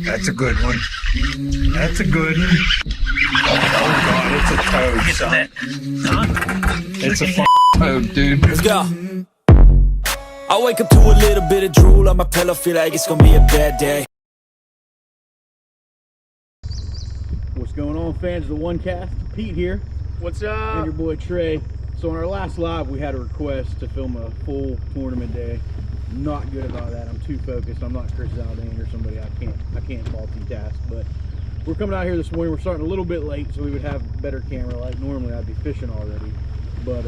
That's a good one. That's a good one. Oh God, it's a toad, son. It's a toad, dude. Let's go. I wake up to a little bit of drool on my pillow, feel like it's gonna be a bad day. What's going on, fans of the OneCast? Pete here. What's up? And your boy Trey. So on our last live, we had a request to film a full tournament day. Not good about that. I'm too focused. I'm not Chris Zaldane or somebody. I can't multitask. But we're coming out here this morning. We're starting a little bit late, so we would have better camera light. Normally, I'd be fishing already. But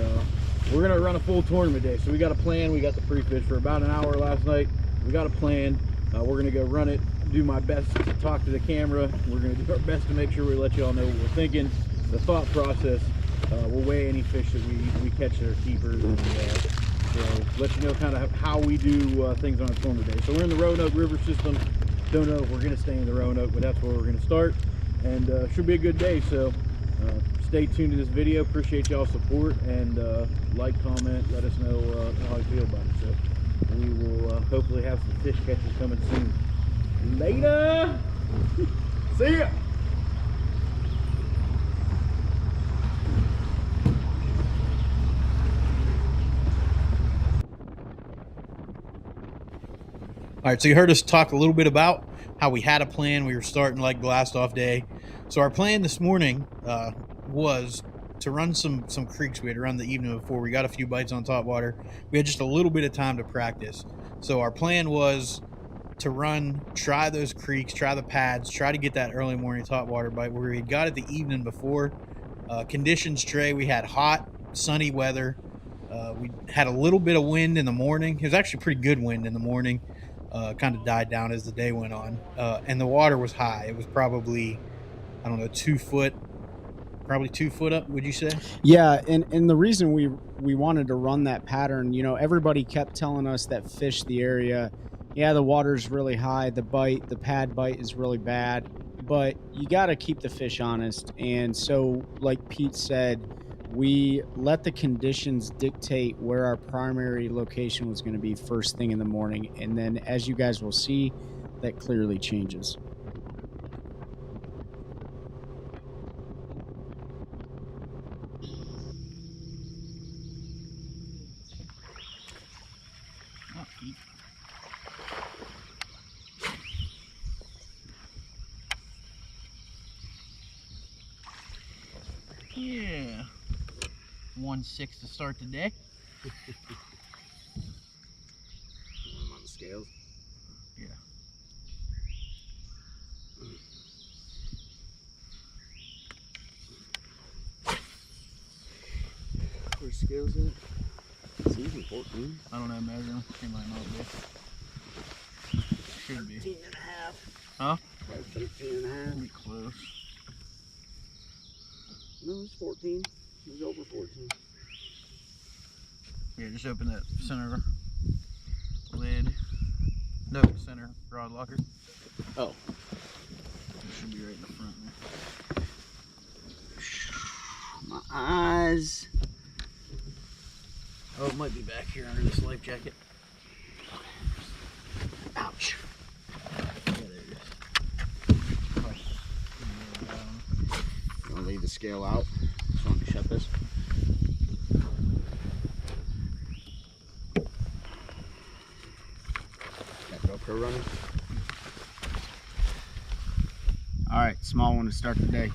we're gonna run a full tournament day. So we got a plan. We got the pre-fish for about an hour last night. We got a plan. We're gonna go run it. Do my best to talk to the camera. We're gonna do our best to make sure we let y'all know what we're thinking, the thought process. We'll weigh any fish that we catch that are keepers, and so let you know kind of how we do things on a tournament day. So we're in the Roanoke River system. Don't know if we're gonna stay in the Roanoke, but that's where we're gonna start, and should be a good day. So stay tuned to this video. Appreciate y'all's support, and like, comment, let us know how you feel about it. So we will hopefully have some fish catches coming soon. Later. See ya. All right, so you heard us talk a little bit about how we had a plan. We were starting like blast off day. So our plan this morning was to run some creeks. We had run the evening before. We got a few bites on top water. We had just a little bit of time to practice. So our plan was to try those creeks, try the pads, try to get that early morning top water bite where we got it the evening before. Conditions, Trey, we had hot, sunny weather. We had a little bit of wind in the morning. It was actually pretty good wind in the morning. Kind of died down as the day went on. And the water was high. It was probably, I don't know, 2 foot, probably 2 foot up, would you say? Yeah, and the reason we wanted to run that pattern, you know, everybody kept telling us that fish the area, yeah, the water's really high, the pad bite is really bad, but you got to keep the fish honest. And so, like Pete said, we let the conditions dictate where our primary location was going to be first thing in the morning. And then, as you guys will see, that clearly changes. Yeah. 1.6 to start the day. On the scales. Yeah. Where's scales at? It's easy, 14. I don't know, measuring. It might not be. Should be. 13 and a half. Huh? Like 13 and a half. Pretty close. No, it's 14. It was over 14. Yeah, just open that center lid. No, center rod locker. Oh. It should be right in the front there. My eyes. Oh, it might be back here under this life jacket. Ouch. Yeah, there it is. You want to leave the scale out? Just want to shut this. Got GoPro running. All right, small one to start the day.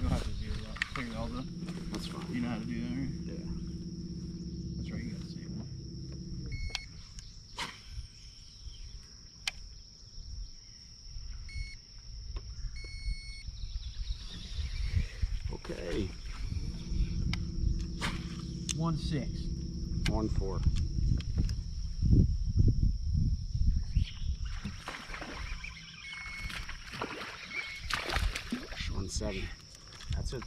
You'll have to zero out. Figure all the. That's fine. You know how to do that, right? Yeah. That's right, you got the same one. Okay. 1.6. 1-4. One 7. That's it.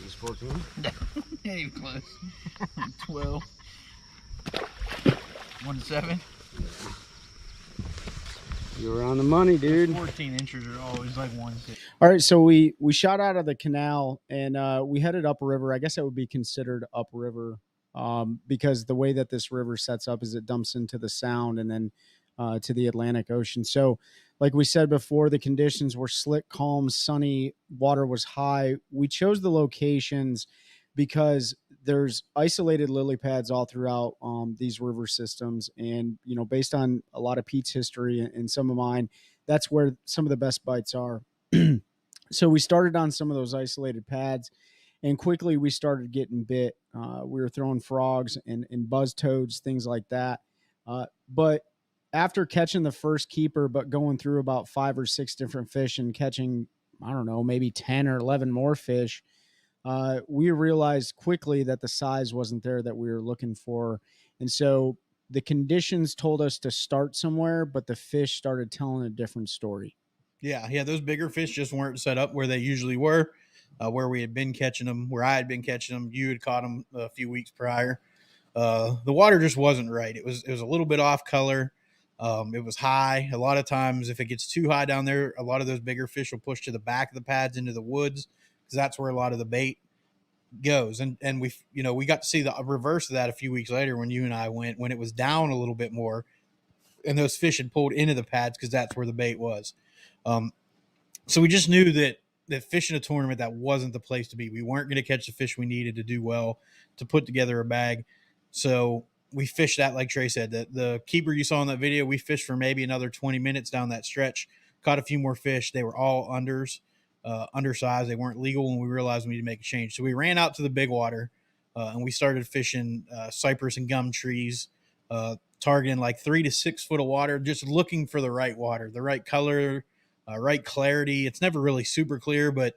He's 14. Yeah, you're close. 12. 1.7. You were on the money, dude. 14 inches are always like 1.6. All right, so we shot out of the canal and we headed upriver. I guess that would be considered upriver because the way that this river sets up is it dumps into the sound, and then to the Atlantic Ocean. So like we said before, the conditions were slick, calm, sunny, water was high. We chose the locations because there's isolated lily pads all throughout these river systems. And, you know, based on a lot of Pete's history and some of mine, that's where some of the best bites are. So we started on some of those isolated pads, and quickly we started getting bit. We were throwing frogs and buzz toads, things like that. But after catching the first keeper, but going through about 5 or 6 different fish and catching, I don't know, maybe 10 or 11 more fish, we realized quickly that the size wasn't there that we were looking for. And so the conditions told us to start somewhere, but the fish started telling a different story. Yeah, those bigger fish just weren't set up where they usually were, where we had been catching them, where I had been catching them. You had caught them a few weeks prior. The water just wasn't right. It was a little bit off color. It was high. A lot of times, if it gets too high down there, a lot of those bigger fish will push to the back of the pads into the woods, because that's where a lot of the bait goes. And we got to see the reverse of that a few weeks later when you and I went, when it was down a little bit more, and those fish had pulled into the pads because that's where the bait was. So we just knew that fishing a tournament, that wasn't the place to be. We weren't going to catch the fish we needed to do well, to put together a bag. So we fished that, like Trey said, the keeper you saw in that video, we fished for maybe another 20 minutes down that stretch, caught a few more fish. They were all undersized. They weren't legal, and we realized we needed to make a change. So we ran out to the big water, and we started fishing cypress and gum trees, targeting like 3 to 6 foot of water, just looking for the right water, the right color, right clarity. It's never really super clear, but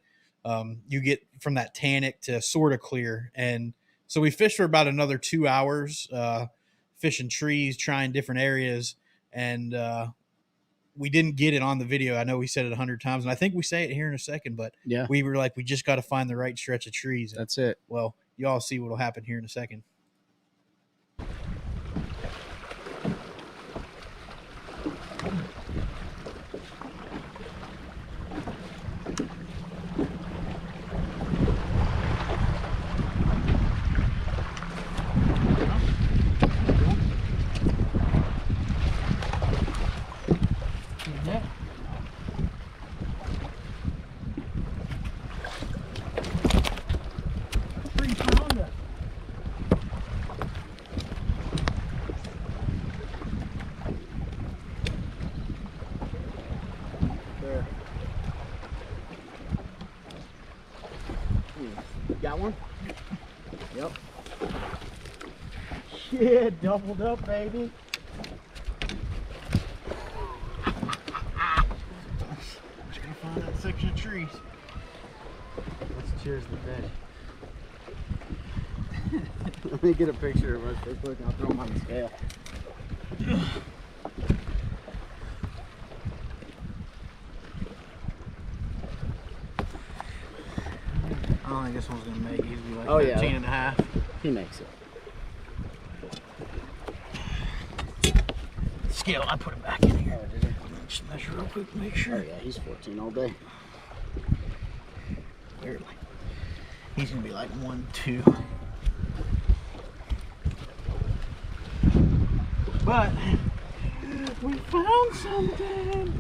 you get from that tannic to sort of clear. And so we fished for about another 2 hours, fishing trees, trying different areas, and we didn't get it on the video. I know we said it 100 times, and I think we say it here in a second, but yeah, we were like, we just got to find the right stretch of trees. That's it. Well, you all see what will happen here in a second. Got one? Yep. Shit, doubled up, baby. Just gonna find that section of trees. Let's cheers the fish. Let me get a picture of us real quick and I'll throw them on the scale. I don't think this one's gonna make it. He's be like 13 and a half. He makes it. Scale, I put him back in here. Oh, did he? Just measure real quick to make sure. Oh yeah, he's 14 all day. Barely. He's gonna be like 1, 2. But we found something.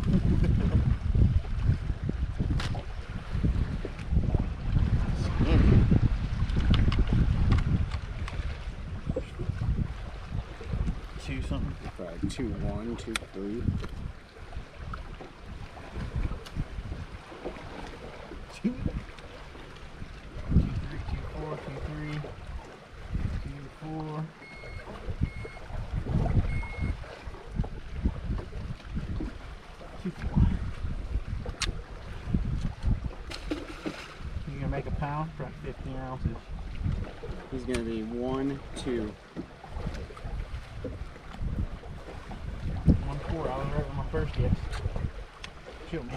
Two something. Probably 2, 1, 2, 3. 2, 2, 3, 2, 4, 2, 3, 2, 4. 2, 4. You gonna make a pound? Probably 15 ounces. He's gonna be 1, 2. 1, 4. I was right with my first guess. Shoot me.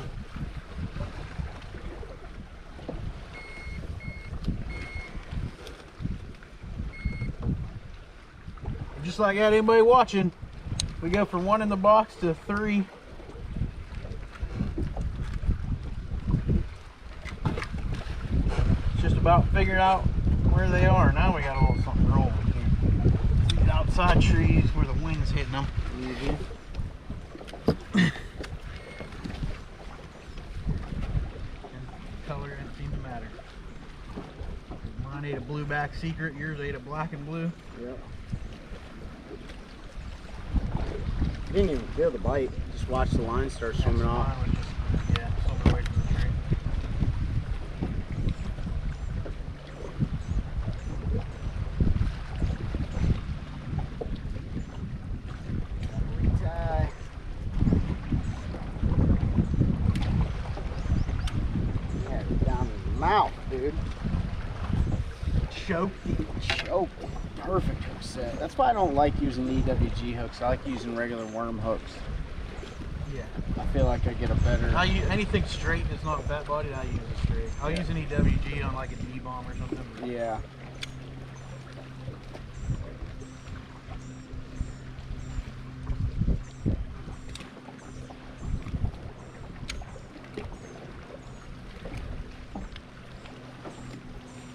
Just like that, anybody watching, we go from 1 in the box to 3. It's just about figuring out where they are. Now we got a little something rolling here. These outside trees where the wind's hitting them. blueback secret. Yours ate a black and blue. Yep. Didn't even feel the bite. Just watch the line start swimming off. Mine was just, yeah, swimming away from the tree. Retie. Yeah, down in the mouth, dude. Choke. Choke. Perfect hook set. That's why I don't like using EWG hooks. I like using regular worm hooks. Yeah. I feel like I get a better. I use anything straight that's not fat bodied. I use it straight. I'll use an EWG on like a D-bomb or something. Yeah.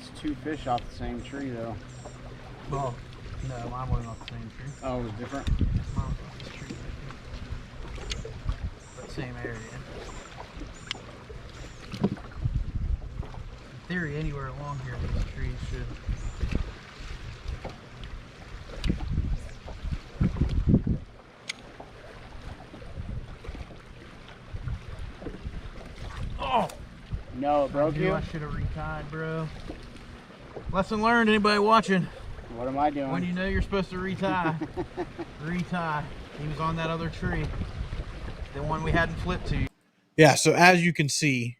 It's 2 fish off the same tree though. Well, no, mine wasn't off the same tree. Oh, it was different? Mine was off this tree right here. But same area. In theory, anywhere along here, these trees should. Oh! No, it broke you? I should have retied, bro. Lesson learned, anybody watching. What am I doing? When you know you're supposed to retie, retie. He was on that other tree, the one we hadn't flipped to. Yeah, so as you can see,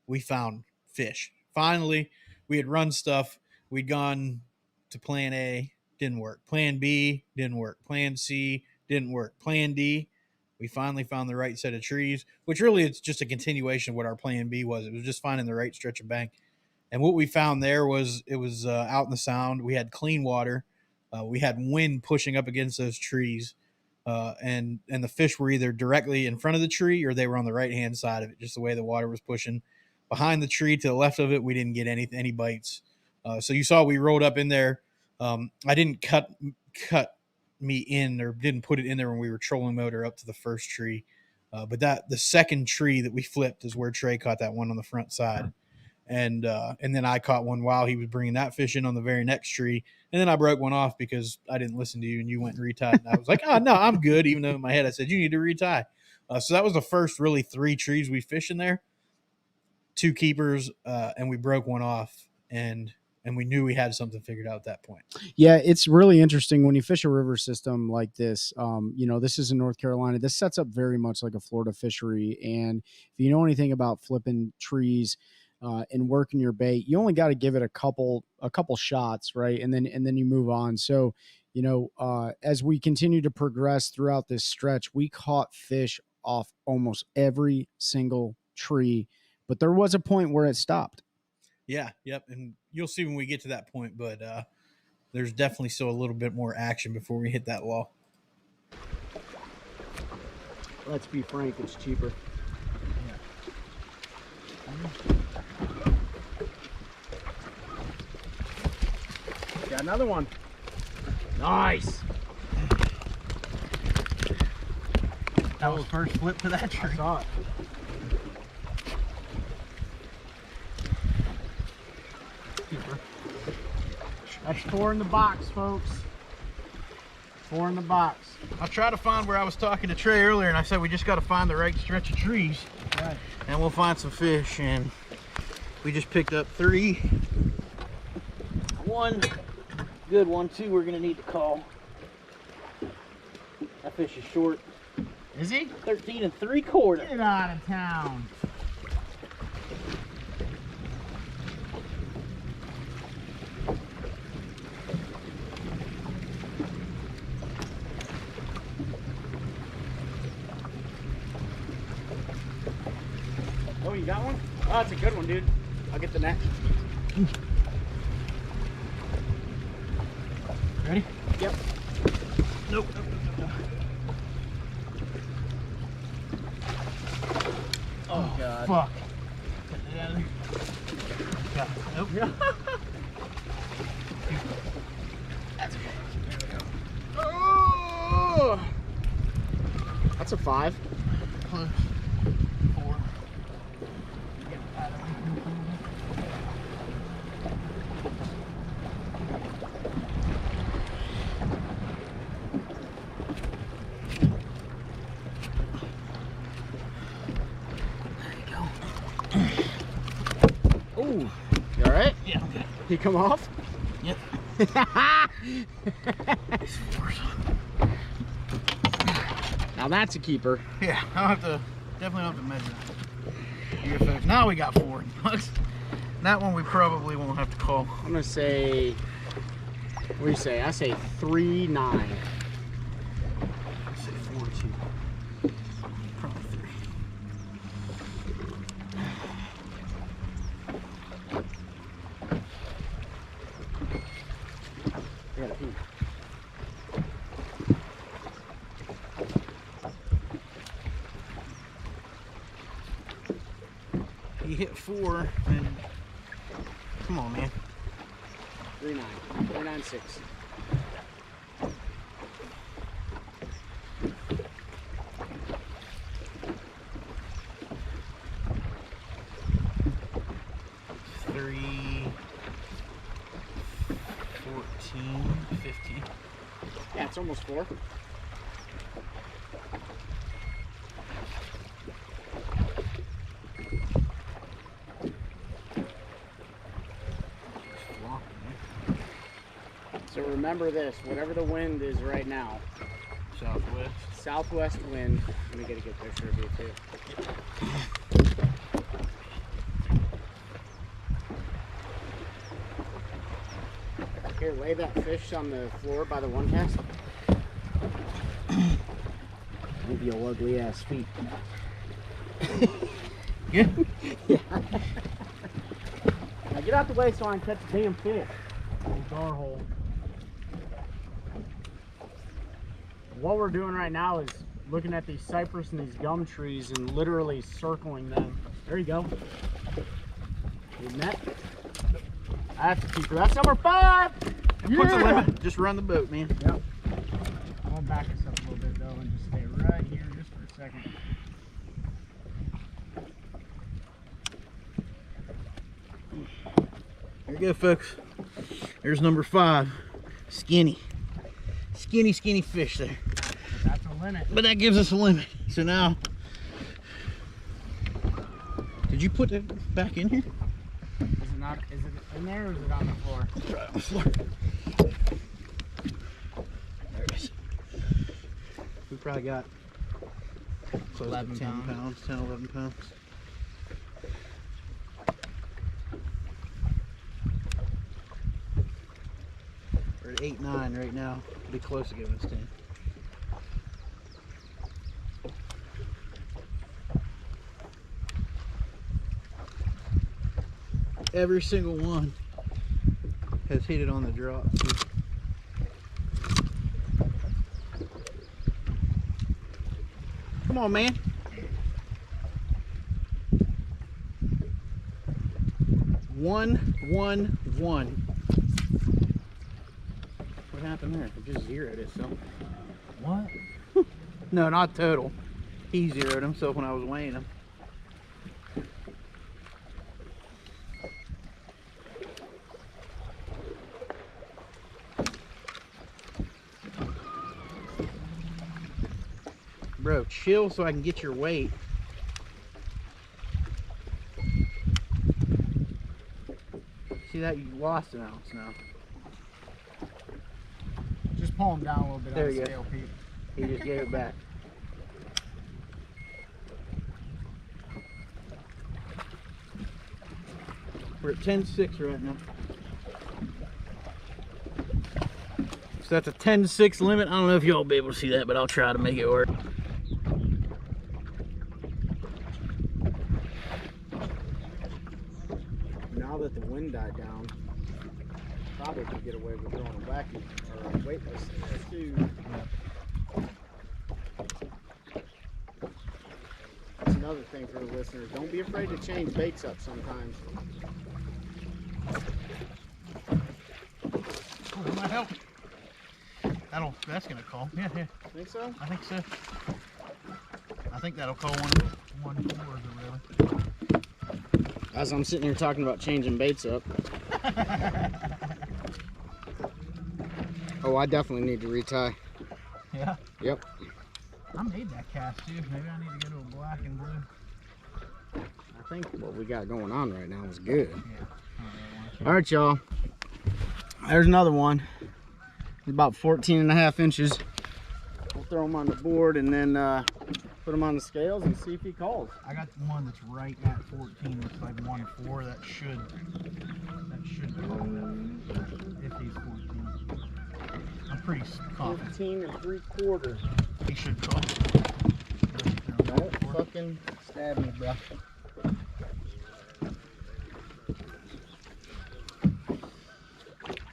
we found fish. Finally, we had run stuff. We'd gone to plan A, didn't work. Plan B, didn't work. Plan C, didn't work. Plan D, we finally found the right set of trees, which really it's just a continuation of what our plan B was. It was just finding the right stretch of bank. And what we found there was it was out in the sound. We had clean water. We had wind pushing up against those trees. And the fish were either directly in front of the tree or they were on the right-hand side of it, just the way the water was pushing. Behind the tree to the left of it, we didn't get any bites. So you saw we rolled up in there. I didn't cut me in or didn't put it in there when we were trolling motor up to the first tree. But the second tree that we flipped is where Trey caught that one on the front side. And then I caught one while he was bringing that fish in on the very next tree. And then I broke one off because I didn't listen to you and you went and retied. And I was like, oh, no, I'm good. Even though in my head I said, you need to retie. So that was the first really 3 trees we fished in there. 2 keepers, and we broke one off. And we knew we had something figured out at that point. Yeah, it's really interesting when you fish a river system like this. This is in North Carolina. This sets up very much like a Florida fishery. And if you know anything about flipping trees, and working your bait, you only got to give it a couple shots, right? And then you move on. So, as we continue to progress throughout this stretch, we caught fish off almost every single tree, but there was a point where it stopped. Yeah, yep. And you'll see when we get to that point, but there's definitely still a little bit more action before we hit that wall. Let's be frank, it's cheaper. Got another one. Nice. That was first flip to that tree. I saw it. That's 4 in the box, folks. 4 in the box. I tried to find where I was talking to Trey earlier, and I said we just got to find the right stretch of trees, Right. and we'll find some fish. And we just picked up 3. One good one, 2 we're gonna need to call. That fish is short. Is he? 13 3/4. Get out of town. Oh, you got one? Oh, that's a good one, dude. I'll get the net. Ready? Yep. Nope. Oh, God. Fuck. Get that out of there. Yeah. Nope. That's okay. There we go. Oh! That's a 5. Close. 4. Ooh. You all right? Yeah, I'm good. He come off? Yep. Now that's a keeper. Yeah, I'll have to, definitely have to measure that. Here, folks. Now we got 4 bucks. That one we probably won't have to call. I'm gonna say, what do you say? I say 3.9. I'll say 4 too. Probably 3. I gotta pee. He hit 4 and come on, man. 3.9. 3.96. $3, 14, 15. Yeah, it's almost 4. So remember this, whatever the wind is right now, Southwest. southwest wind. Let me get a good picture of you too. Here, lay that fish on the floor by the OneCast. Move your ugly ass feet. Yeah. Yeah. Now get out the way so I can catch the damn fish. Little gar hole. What we're doing right now is looking at these cypress and these gum trees and literally circling them. There you go. Isn't that? That's a keeper. That's number 5. That puts a limit. Just run the boat, man. Yep. I'm gonna back this up a little bit though and just stay right here just for a second. There you go, folks. There's number 5. Skinny. Skinny fish there. But that's a limit. But that gives us a limit. So now, did you put it back in here? Is it not? Is it in there or is it on the floor? It's right on the floor. There it is. We probably got close 11 to 10 pounds. pounds, 10, 11 pounds. We're at 8, 9 right now. Be close to giving us 10. Every single one has hit it on the drop. Come on, man. One. What happened there? It just zeroed itself. What? No, not total. He zeroed himself when I was weighing him. Bro, chill so I can get your weight. See that? You lost an ounce now. Just pull him down a little bit There on you the go. scale, Pete. He just gave it back. We're at 10.6 right now. So that's a 10.6 limit. I don't know if y'all will be able to see that, but I'll try to make it work. Now that the wind died down, probably could get away with throwing a wacky or a weightless too. That's another thing for the listeners. Don't be afraid to change baits up sometimes. Oh, that might help. That's gonna call. Yeah. Think so? I think so. I think that'll call one 4 really. As I'm sitting here talking about changing baits up. Oh, I definitely need to retie. Yeah. Yep. I made that cast too. Maybe I need to go to a black and blue. think what we got going on right now is good. All right, y'all. There's another one. It's about 14.5 inches. We'll throw him on the board and then put him on the scales and see if he calls. I got the one that's right at 14. Looks like 1.4. That should call if he's 14. I'm pretty confident. 15 3/4. He should call. Don't fucking stab me, bro.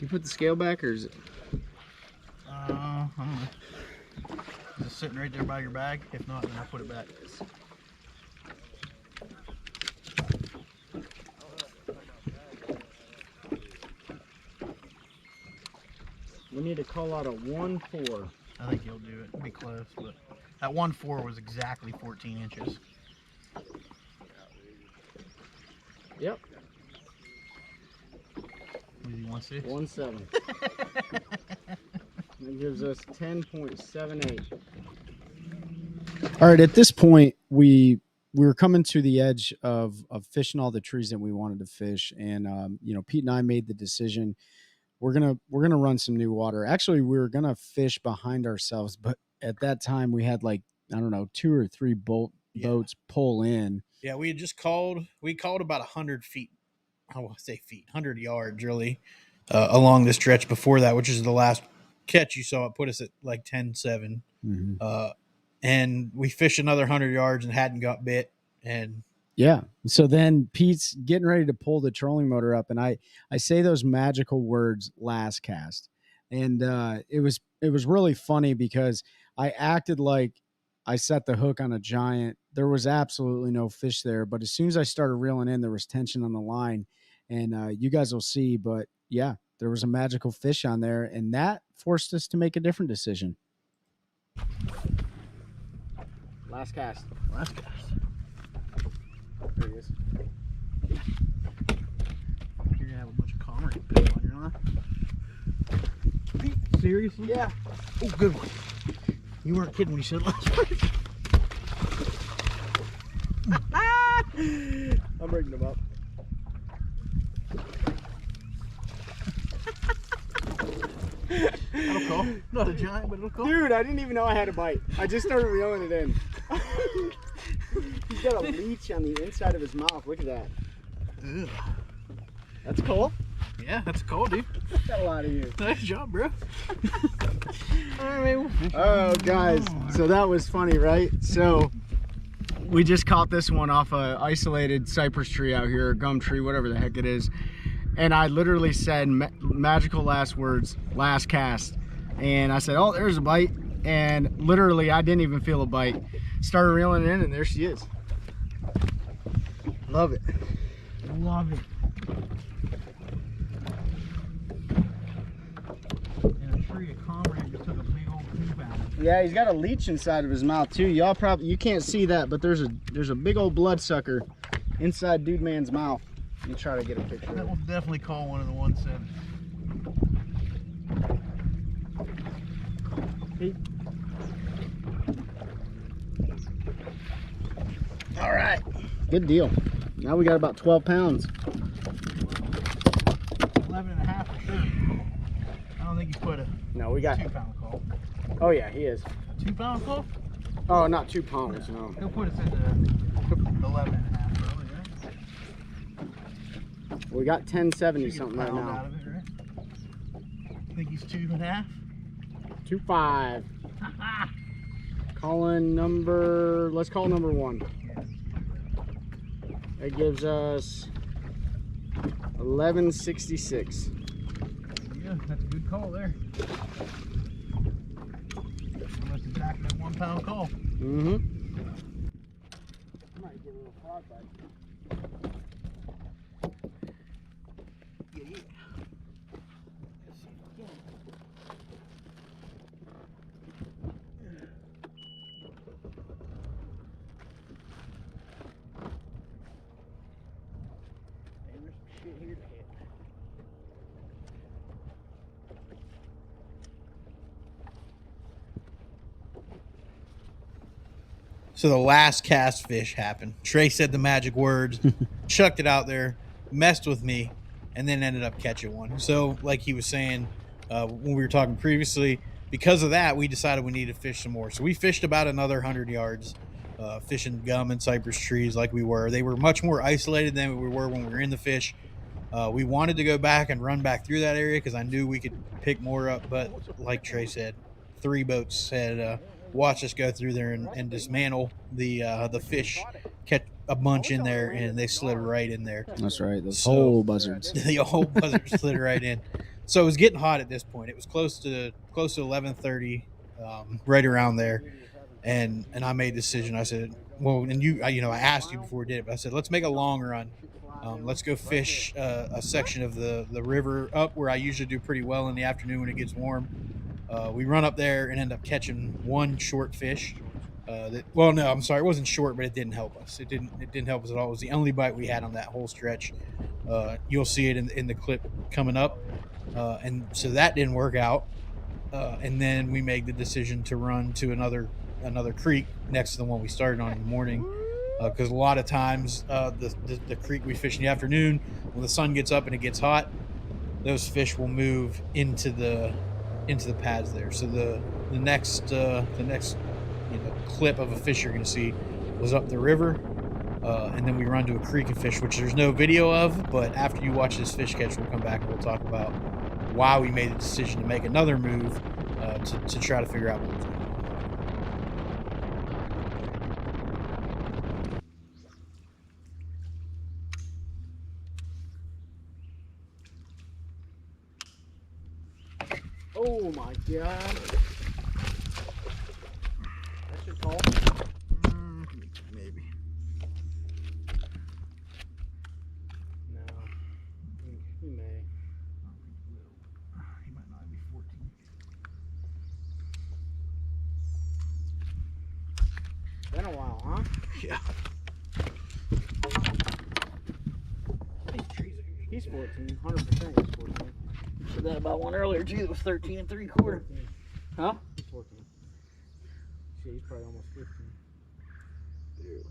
You put the scale back, or is it? I don't know. Is it sitting right there by your bag? If not, then I'll put it back. We need to call out a 1/4. I think he'll do it. It'll be close, but that 1.4 was exactly 14 inches. Yep. What do you want to see? 1/7. That gives us 10.78. All right, at this point, we were coming to the edge of fishing all the trees that we wanted to fish, and you know, Pete and I made the decision we're gonna run some new water. Actually, we were gonna fish behind ourselves, but at that time we had like, I don't know, 2 or 3 boats pull in. Yeah, we had just called. We called about 100 feet. I want to say feet, 100 yards really, along the stretch before that, which is the last catch you saw. It put us at like 10-7. Mm-hmm. And we fished another 100 yards and hadn't got bit. And yeah, so then Pete's getting ready to pull the trolling motor up, and I say those magical words, last cast, and it was really funny because I acted like I set the hook on a giant. There was absolutely no fish there, but as soon as I started reeling in, there was tension on the line, and you guys will see. But yeah, there was a magical fish on there, and that forced us to make a different decision. Last cast. last cast. There he is. You're gonna have a bunch of comrade pits on your line. Seriously? Yeah. Oh, good one. You weren't kidding when you said last week. I'm bringing him up. That'll call. Not a giant, but it'll call. Dude, I didn't even know I had a bite. I just started reeling it in. He's got a leech on the inside of his mouth. Look at that. Ugh. That's cool. Yeah, that's a call, dude. Got a lot of you. Nice job, bro. Oh, guys. So that was funny, right? So we just caught this one off a isolated cypress tree out here, or gum tree, whatever the heck it is. And I literally said magical last words, last cast. And I said, oh, there's a bite. And literally, I didn't even feel a bite. Started reeling it in, and there she is. Love it. Love it. And a tree of comrade just took a big old poop out of it. Yeah, he's got a leech inside of his mouth too. Y'all probably, you can't see that, but there's a big old bloodsucker inside dude man's mouth. Let me try to get a picture. That will definitely call one of the 1/7. Pete. All right, good deal. Now we got about 12 pounds. 11.5 for sure. I don't think he put a No, we got 2-pound call. Oh yeah, he is. A 2-pound call? Oh, not 2 pounds, no. He'll put us into 11.5 probably, right? We got 1070 Should get a something right pound now. out of it, right? I think he's 2.5. 2.5. Calling number, let's call number 1. That gives us 1166. Yeah, that's a good call there. Almost exactly a 1-pound call. Mm-hmm. Might get a little frog bite. Yeah, yeah. Shit here to hit. So the last cast fish happened. Trey said the magic words, chucked it out there, messed with me, and then ended up catching one. So, like he was saying when we were talking previously, because of that, we decided we needed to fish some more. So we fished about another 100 yards, fishing gum and cypress trees like we were. They were much more isolated than we were when we were in the fish. We wanted to go back and run back through that area because I knew we could pick more up. But like Trey said, 3 boats had watched us go through there and dismantle the fish, catch a bunch in there, and they slid right in there. That's right. Those So- whole buzzards. The whole buzzard slid right in. So it was getting hot at this point. It was close to 11:30, right around there. And I made a decision. I said, well, and I asked you before we did it, but I said, let's make a long run. Let's go fish a section of the river up where I usually do pretty well in the afternoon when it gets warm. We run up there and end up catching one short fish. No, I'm sorry, it wasn't short, but it didn't help us. It didn't help us at all. It was the only bite we had on that whole stretch. You'll see it in the clip coming up, and so that didn't work out. And then we made the decision to run to another creek next to the one we started on in the morning, because a lot of times the creek we fish in the afternoon, when the sun gets up and it gets hot, those fish will move into the pads there. So the next clip of a fish you're going to see was up the river, and then we run to a creek and fish, which there's no video of, but after you watch this fish catch, we'll come back and we'll talk about why we made the decision to make another move to try to figure out what was going on. Oh my god. That's your call? Maybe. No. He may. He might not be 14. Been a while, huh? Yeah. He's 14. 100% he's 14. Said that about one earlier too. It was 13 3/4. Huh? He's 14. Shit, he's probably almost 15. Barely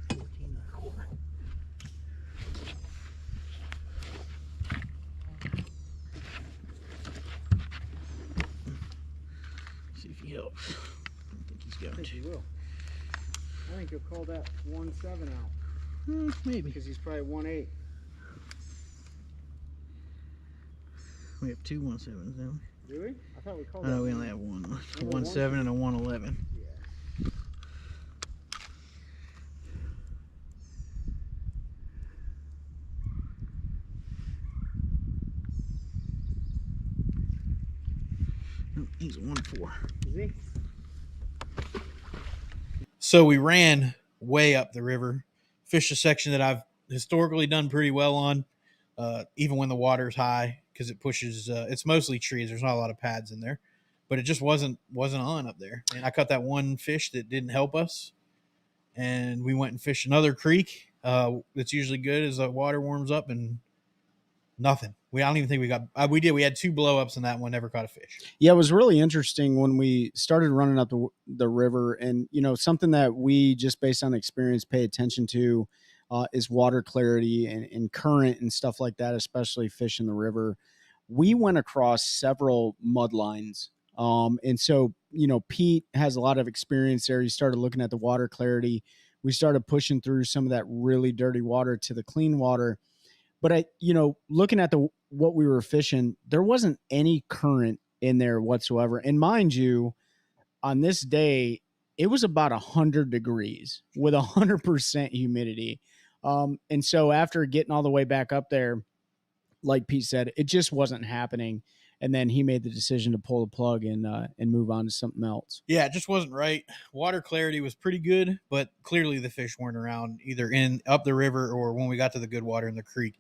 14 1/4. See if he helps. I think he's I going think he to. will. I think he'll call that 1.7 out. Maybe. Because he's probably 1.8. We have 2 1/7s now. Do we? I thought we called Oh, that. no, we only have one. A Only 1/7 and a 1/11. Yeah. No, he's a 1/4. Is he? So we ran way up the river, fished a section that I've historically done pretty well on, even when the water's high, because it pushes. It's mostly trees. There's not a lot of pads in there, but it just wasn't on up there. And I caught that one fish that didn't help us, and we went and fished another creek. That's usually good as the water warms up, and nothing. I don't even think we got. We did. We had 2 blow ups, and that one never caught a fish. Yeah, it was really interesting when we started running up the river, and something that we just based on experience pay attention to is water clarity and current and stuff like that, especially fish in the river. We went across several mud lines, and so Pete has a lot of experience there. He started looking at the water clarity. We started pushing through some of that really dirty water to the clean water. But looking at what we were fishing, there wasn't any current in there whatsoever. And mind you, on this day, it was about 100 degrees with 100% humidity. And so after getting all the way back up there, like Pete said, it just wasn't happening. And then he made the decision to pull the plug and move on to something else. Yeah, it just wasn't right. Water clarity was pretty good, but clearly the fish weren't around either up the river or when we got to the good water in the creek.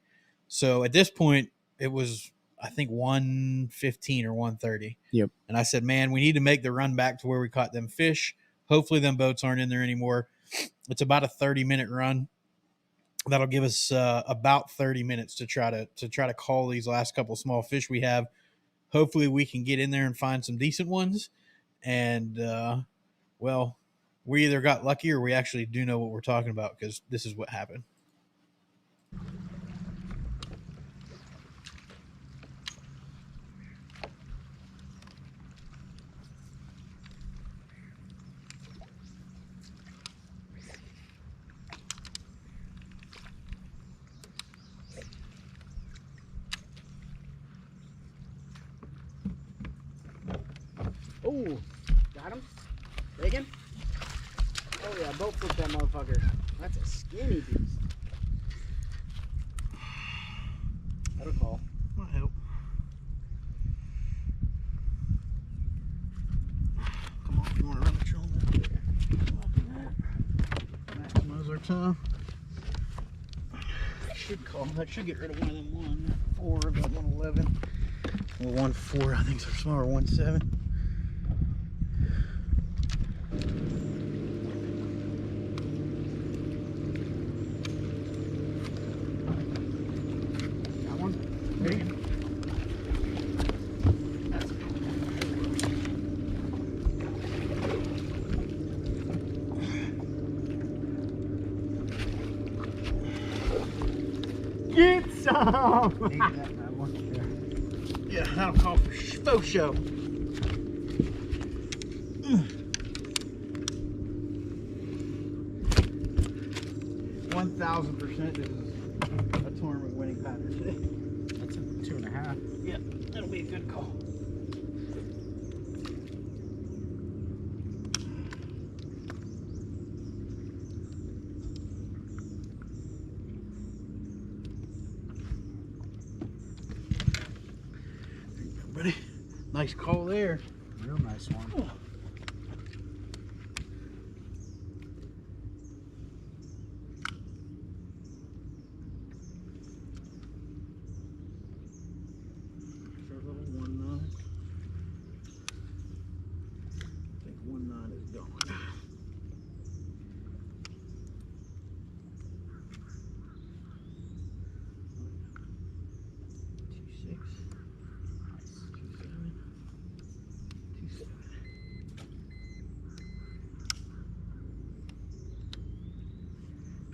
So at this point, it was, I think, 1:15 or 1:30. Yep. And I said, man, we need to make the run back to where we caught them fish. Hopefully them boats aren't in there anymore. It's about a 30-minute run. That'll give us about 30 minutes to try to call these last couple small fish we have. Hopefully we can get in there and find some decent ones. And Well, we either got lucky or we actually do know what we're talking about, because this is what happened. Oh, got him. Bacon. Oh yeah, boat flip that motherfucker. That's a skinny beast. That'll call. I hope. Come on, you want to run the trail there? Maximize our time. Should call. That should get rid of one of them 1-4, about 111. Well, 1-4, I think, so smaller. 1-7. Got one. There you go. Get some! Yeah, that'll call for faux show. 1,000% this is a tournament winning pattern today. That's a 2.5. Yeah, that'll be a good call. There you go, buddy. Nice call there. Real nice one. Oh. Short level 1-9. I think 1-9 is going.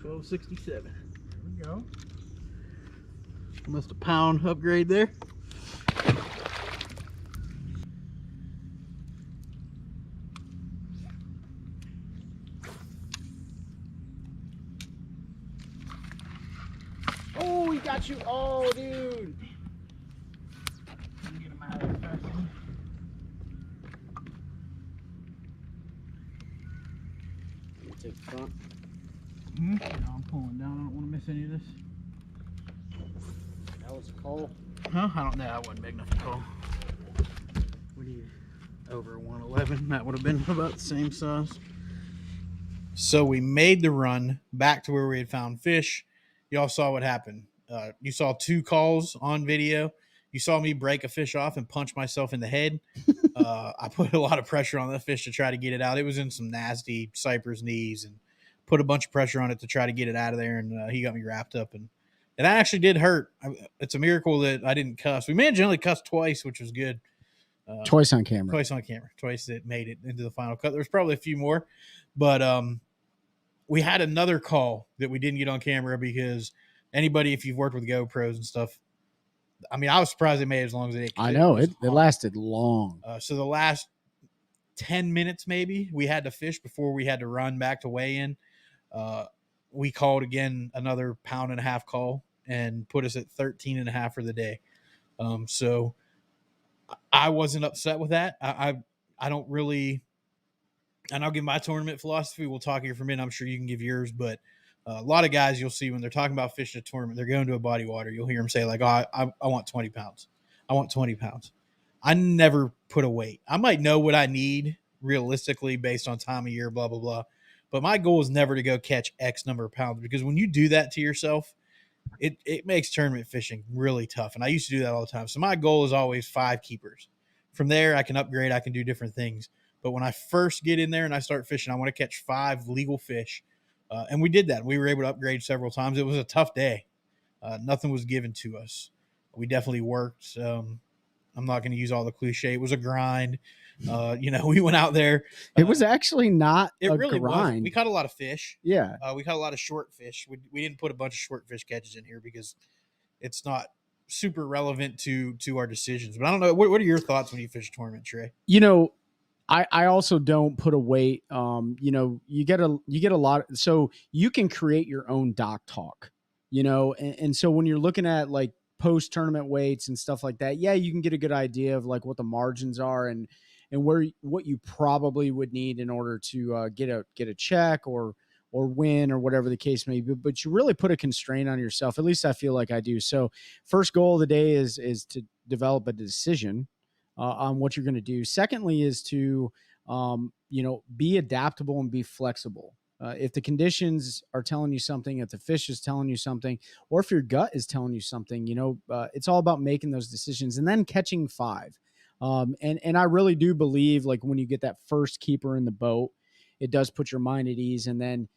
$12.67. There we go. Almost a pound upgrade there. Oh, he got you. Oh, dude. Get him out of there fast. Take the front. I'm pulling down. I don't want to miss any of this. That was a call. Huh? I don't know. That wasn't big enough to call. What do you? Over 111. That would have been about the same size. So we made the run back to where we had found fish. Y'all saw what happened. You saw 2 calls on video. You saw me break a fish off and punch myself in the head. I put a lot of pressure on the fish to try to get it out. It was in some nasty cypress knees, and put a bunch of pressure on it to try to get it out of there. And he got me wrapped up, and it actually did hurt. It's a miracle that I didn't cuss. We managed to only cuss twice, which was good. Twice on camera. Twice that made it into the final cut. There was probably a few more, but we had another call that we didn't get on camera because anybody, if you've worked with GoPros and stuff, I mean, I was surprised they made it as long as they did. I know it lasted long. So the last 10 minutes, maybe, we had to fish before we had to run back to weigh in. We called again another 1.5 pound call and put us at 13.5 for the day. So I wasn't upset with that. I don't really, and I'll give my tournament philosophy. We'll talk here for a minute. I'm sure you can give yours, but a lot of guys you'll see when they're talking about fishing a tournament, they're going to a body water. You'll hear them say like, "Oh, I want 20 pounds. I want 20 pounds." I never put a weight. I might know what I need realistically based on time of year, blah, blah, blah. But my goal is never to go catch X number of pounds, because when you do that to yourself, it makes tournament fishing really tough. And I used to do that all the time. So my goal is always 5 keepers. From there, I can upgrade. I can do different things. But when I first get in there and I start fishing, I want to catch 5 legal fish. And we did that. We were able to upgrade several times. It was a tough day. Nothing was given to us. We definitely worked. I'm not going to use all the cliche. It was a grind. We went out there. It was actually not It a really was. grind. We caught a lot of fish. Yeah. We caught a lot of short fish. We didn't put a bunch of short fish catches in here because it's not super relevant to our decisions. But I don't know. What are your thoughts when you fish a tournament, Trey? I also don't put a weight. You get a lot. So you can create your own dock talk, and so when you're looking at like post tournament weights and stuff like that, yeah, you can get a good idea of like what the margins are and what you probably would need in order to get a check or win or whatever the case may be. But you really put a constraint on yourself. At least I feel like I do. So first goal of the day is to develop a decision on what you're going to do. Secondly is to be adaptable and be flexible. If the conditions are telling you something, if the fish is telling you something, or if your gut is telling you something, it's all about making those decisions and then catching five. And I really do believe like when you get that first keeper in the boat, it does put your mind at ease. And then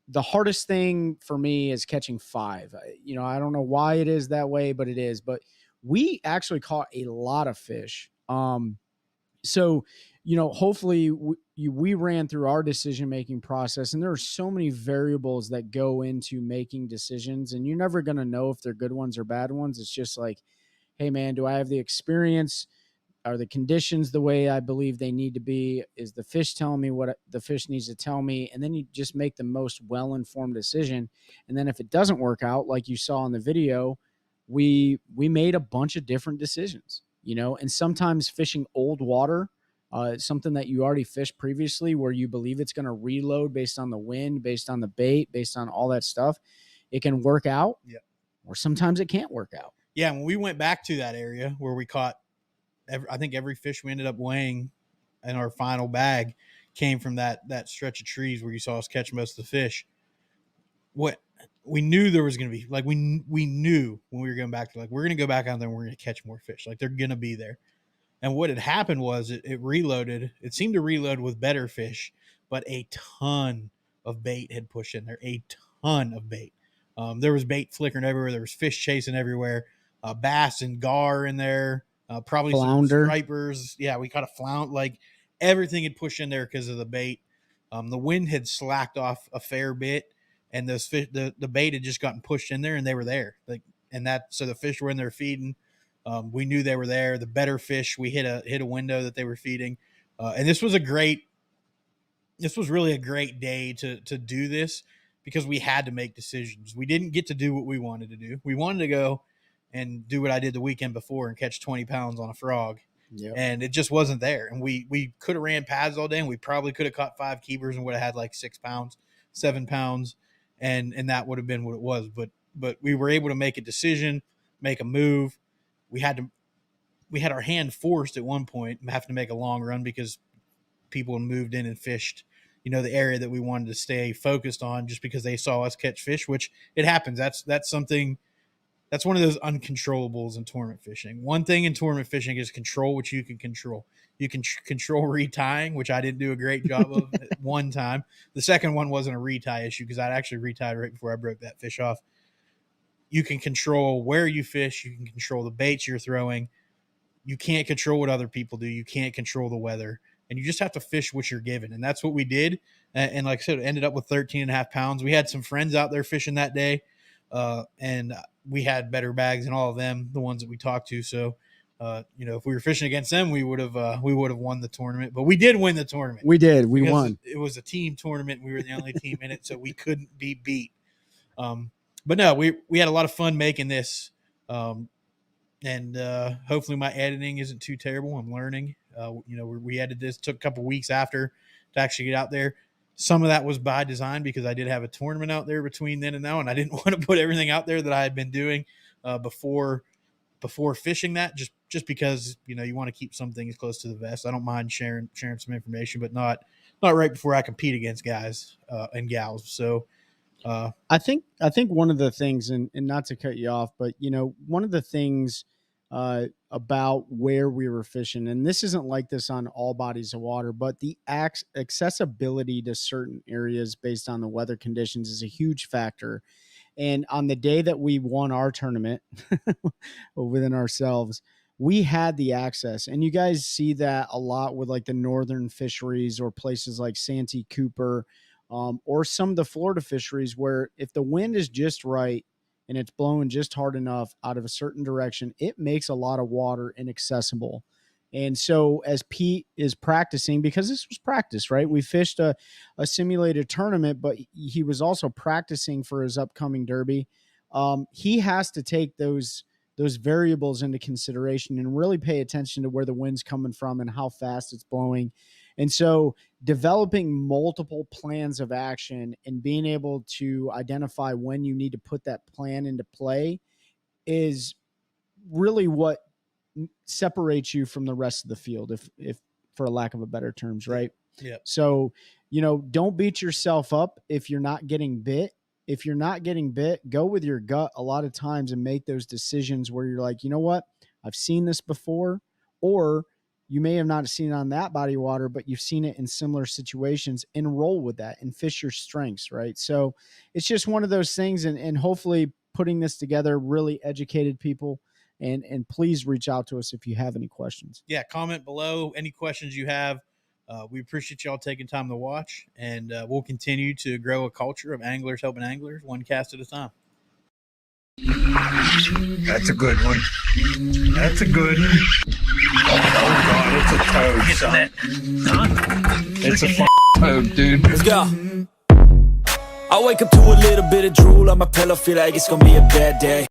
the hardest thing for me is catching five. I don't know why it is that way, but it is. But we actually caught a lot of fish. So, hopefully we ran through our decision-making process, and there are so many variables that go into making decisions, and you're never going to know if they're good ones or bad ones. It's just like, hey man, do I have the experience? Are the conditions the way I believe they need to be? Is the fish telling me what the fish needs to tell me? And then you just make the most well-informed decision. And then if it doesn't work out, like you saw in the video, we made a bunch of different decisions, and sometimes fishing old water, something that you already fished previously where you believe it's going to reload based on the wind, based on the bait, based on all that stuff, it can work out. Yeah. Or sometimes it can't work out. Yeah. When we went back to that area where we caught, I think every fish we ended up weighing in our final bag came from that stretch of trees where you saw us catch most of the fish. What we knew there was going to be, like, we knew when we were going back to, like, we're going to go back out there and we're going to catch more fish. Like, they're going to be there. And what had happened was it reloaded. It seemed to reload with better fish, but a ton of bait had pushed in there. A ton of bait. There was bait flickering everywhere. There was fish chasing everywhere. Bass and gar in there. Probably Flounder. Some stripers. Yeah, we caught a flounder. Like, everything had pushed in there because of the bait. The wind had slacked off a fair bit, and those fish, the bait had just gotten pushed in there, and they were there. So the fish were in there feeding. We knew they were there. The better fish, we hit a window that they were feeding, and this was really a great day to do this because we had to make decisions. We didn't get to do what we wanted to do. We wanted to go and do what I did the weekend before and catch 20 pounds on a frog. Yep. And it just wasn't there. And we could have ran pads all day, and we probably could have caught 5 keepers and would have had like 6 pounds, 7 pounds, and that would have been what it was. But we were able to make a decision, make a move. We had our hand forced at one point, having to make a long run because people moved in and fished, the area that we wanted to stay focused on just because they saw us catch fish, which it happens. That's something. That's one of those uncontrollables in tournament fishing. One thing in tournament fishing is control what you can control. You can control retying, which I didn't do a great job of at one time. The second one wasn't a retie issue because I'd actually retied right before I broke that fish off. You can control where you fish. You can control the baits you're throwing. You can't control what other people do. You can't control the weather. And you just have to fish what you're given. And that's what we did. And like I said, it ended up with 13 and a half pounds. We had some friends out there fishing that day. And we had better bags than all of them, the ones that we talked to. So, if we were fishing against them, we would have won the tournament, but we did win the tournament. We did. We won. It was a team tournament. We were the only team in it, so we couldn't be beat. But no, we had a lot of fun making this. And hopefully my editing isn't too terrible. I'm learning. We edited this, took a couple weeks after to actually get out there. Some of that was by design because I did have a tournament out there between then and now, and I didn't want to put everything out there that I had been doing before fishing that, just because you want to keep some things close to the vest. I don't mind sharing some information, but not right before I compete against guys and gals. So I think one of the things, and not to cut you off, but one of the things about where we were fishing, and this isn't like this on all bodies of water, but the accessibility to certain areas based on the weather conditions is a huge factor. And on the day that we won our tournament within ourselves, we had the access, and you guys see that a lot with like the northern fisheries or places like Santee Cooper, or some of the Florida fisheries, where if the wind is just right and it's blowing just hard enough out of a certain direction, it makes a lot of water inaccessible. And so as Pete is practicing, because this was practice, right? We fished a simulated tournament, but he was also practicing for his upcoming derby. He has to take those variables into consideration and really pay attention to where the wind's coming from and how fast it's blowing. And so developing multiple plans of action and being able to identify when you need to put that plan into play is really what separates you from the rest of the field, if for a lack of a better terms, right? Yeah. So, don't beat yourself up if you're not getting bit. If you're not getting bit, go with your gut a lot of times and make those decisions where you're like, you know what? I've seen this before, or you may have not seen it on that body of water, but you've seen it in similar situations, and roll with that and fish your strengths, right? So it's just one of those things, and hopefully putting this together really educated people. And please reach out to us if you have any questions. Yeah, comment below any questions you have. We appreciate y'all taking time to watch, and we'll continue to grow a culture of anglers helping anglers, one cast at a time. That's a good one. That's a good one. Oh, God, it's a toad, son. It's a toad, dude. Let's go. I wake up to a little bit of drool on my pillow, feel like it's gonna be a bad day.